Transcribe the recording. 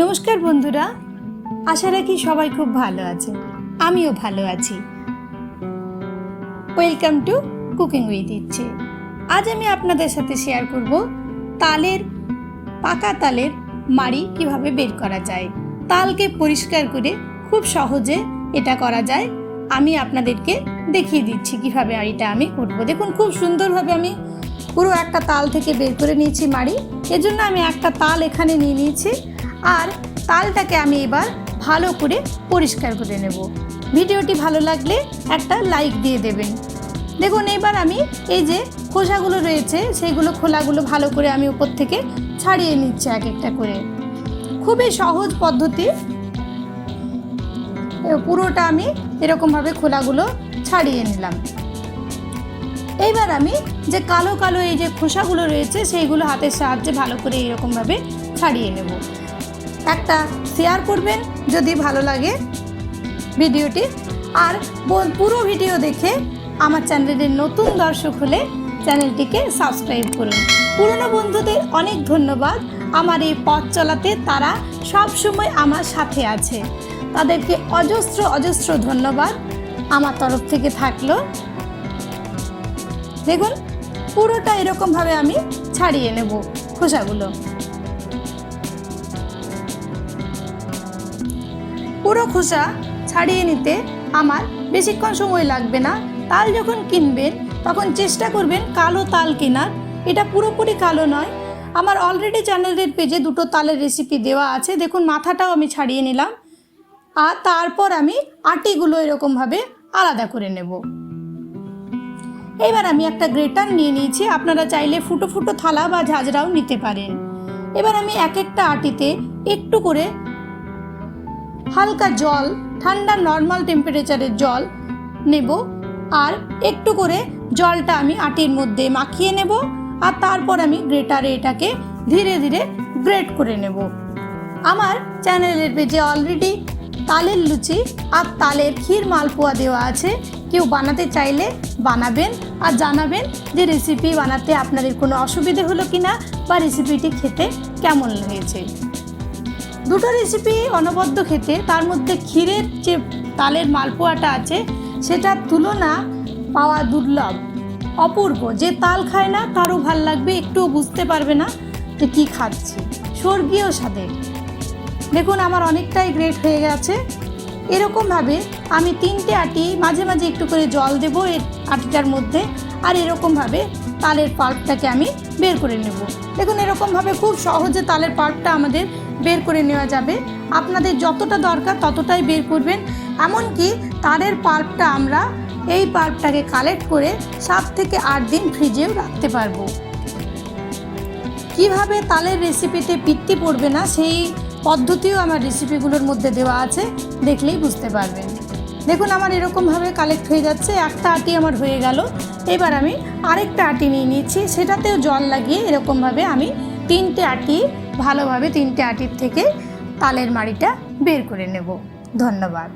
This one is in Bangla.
নমস্কার বন্ধুরা, আশা রাখি সবাই খুব ভালো আছে। আমিও ভালো আছি। ওয়েলকাম টু কুকিং উইথ ইচ্ছে। আজ আমি আপনাদের সাথে শেয়ার করব পাকা তালের মাড়ি কিভাবে বের করা যায়। তালকে পরিষ্কার করে খুব সহজে এটা করা যায়। আমি আপনাদেরকে দেখিয়ে দিচ্ছি কিভাবে এটা আমি করব। দেখুন, খুব সুন্দরভাবে আমি পুরো একটা তাল থেকে বের করে নিয়েছি মাড়ি। এজন্য আমি একটা তাল এখানে নিয়ে নিয়েছি, আর তালটাকে আমি এবার ভালো করে পরিষ্কার করে নেব। ভিডিওটি ভালো লাগলে একটা লাইক দিয়ে দেবেন। দেখুন, এবার আমি এই যে খোসাগুলো রয়েছে খোলাগুলো ভালো করে আমি উপর থেকে ছাড়িয়ে নিচ্ছি এক একটা করে। খুবই সহজ পদ্ধতি। পুরোটা আমি এরকমভাবে খোলাগুলো ছাড়িয়ে নিলাম। এইবার আমি যে কালো কালো এই যে খোসাগুলো রয়েছে সেইগুলো হাতের সাহায্যে ভালো করে এরকমভাবে ছাড়িয়ে নেব। একটা শেয়ার করবেন যদি ভালো লাগে ভিডিওটি, আর পুরো ভিডিও দেখে আমার চ্যানেলের নতুন দর্শক হলে চ্যানেলটিকে সাবস্ক্রাইব করুন। পুরনো বন্ধুদের অনেক ধন্যবাদ। আমার এই পথ চলাতে তারা সব সময় আমার সাথে আছে, তাদেরকে অজস্র অজস্র ধন্যবাদ আমার তরফ থেকে থাকলো। দেখুন, পুরোটা এরকমভাবে আমি ছাড়িয়ে নেব খোসাগুলো। পুরো খোসা ছাড়িয়ে নিতে আমার বেশিক্ষণ সময় লাগবে না। তাল যখন কিনবেন তখন চেষ্টা করবেন কালো তাল কেনার। এটা পুরোপুরি কালো নয়। আমার অলরেডি চ্যানেলের পেজে দুটো তালের রেসিপি দেওয়া আছে। দেখুন, মাথাটাও আমি ছাড়িয়ে নিলাম, আর তারপর আমি আটিগুলো এরকমভাবে আলাদা করে নেব। এবার আমি একটা গ্রেটার নিয়ে নিয়েছি। আপনারা চাইলে ফুটো ফুটো থালা বা ঝাঁঝরাও নিতে পারেন। এবার আমি এক একটা আটিতে একটু করে হালকা জল, ঠান্ডা নর্মাল টেম্পারেচারের জল নেব, আর একটু করে জলটা আমি আটির মধ্যে মাখিয়ে নেব, আর তারপর আমি গ্রেটারে এটাকে ধীরে ধীরে গ্রেট করে নেব। আমার চ্যানেলের পেজে অলরেডি তালের লুচি আর তালের ক্ষীর মালপোয়া দেওয়া আছে। কেউ বানাতে চাইলে বানাবেন, আর জানাবেন যে রেসিপি বানাতে আপনাদের কোনো অসুবিধে হলো কিনা বা রেসিপিটি খেতে কেমন লেগেছে। দুটো রেসিপি অনবদ্য খেতে। তার মধ্যে ক্ষীরের যে তালের মালপোয়াটা আছে সেটার তুলনা পাওয়া দুর্লভ, অপূর্ব। যে তাল খায় না তারও ভাল লাগবে, একটুও বুঝতে পারবে না যে কী খাচ্ছি। স্বর্গীয় স্বাদের। দেখুন, আমার অনেকটাই গ্রেট হয়ে গেছে। এরকমভাবে আমি 3টে আটি, মাঝে মাঝে একটু করে জল দেবো এর আটিটার মধ্যে, আর এরকমভাবে তালের পাল্পটাকে আমি বের করে নেব। দেখুন, এরকমভাবে খুব সহজে তালের পাল্পটা আমাদের বের করে নেওয়া যাবে। আপনাদের যতটা দরকার ততটাই বের করবেন। এমনকি তালের পাল্পটা আমরা এই পাল্পটাকে কালেক্ট করে 7 থেকে 8 দিন ফ্রিজেও রাখতে পারবো। কিভাবে তালের রেসিপিতে পিত্তি পড়বে না সেই পদ্ধতিও আমার রেসিপিগুলোর মধ্যে দেওয়া আছে, দেখলেই বুঝতে পারবেন। দেখুন, আমার এরকমভাবে কালেক্ট হয়ে যাচ্ছে। একটা আটি আমার হয়ে গেল। এবার আমি আরেকটা আটি নিয়ে নিয়েছি, সেটাতেও জল লাগিয়ে এরকমভাবে আমি 3টে আটি ভালোভাবে 3টে আটির থেকে তালের মাড়িটা বের করে নেব। ধন্যবাদ।